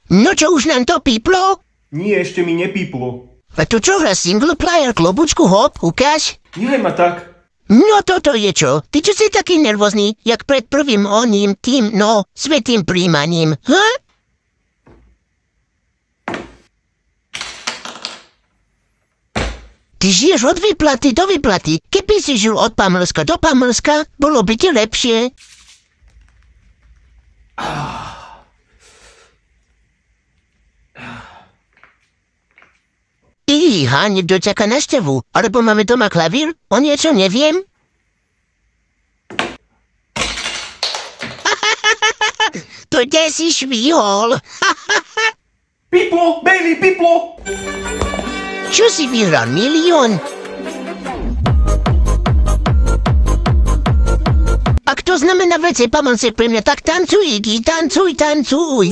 No čo už nám to píplo? Nie, ešte mi nepíplo. A tu čo hra single player, klobučku hop, ukáž? Nehaj ma tak. No toto je čo? Ty čo si taký nervózny, jak pred prvým svätým príjmaním, ha? Ty žiješ od výplaty do výplaty. Keby si žil od Pamlska do Pamlska, bolo by ti lepšie. Iha, niekto čaká na števu. Alebo máme doma klavír? O niečo neviem? To kde si švihol? Piplo, Bailey, piplo! Čo si vyhral, 1 000 000? Ak to znamená veci, Pamlsek pre mňa, tak tancuj, Iggy, tancuj.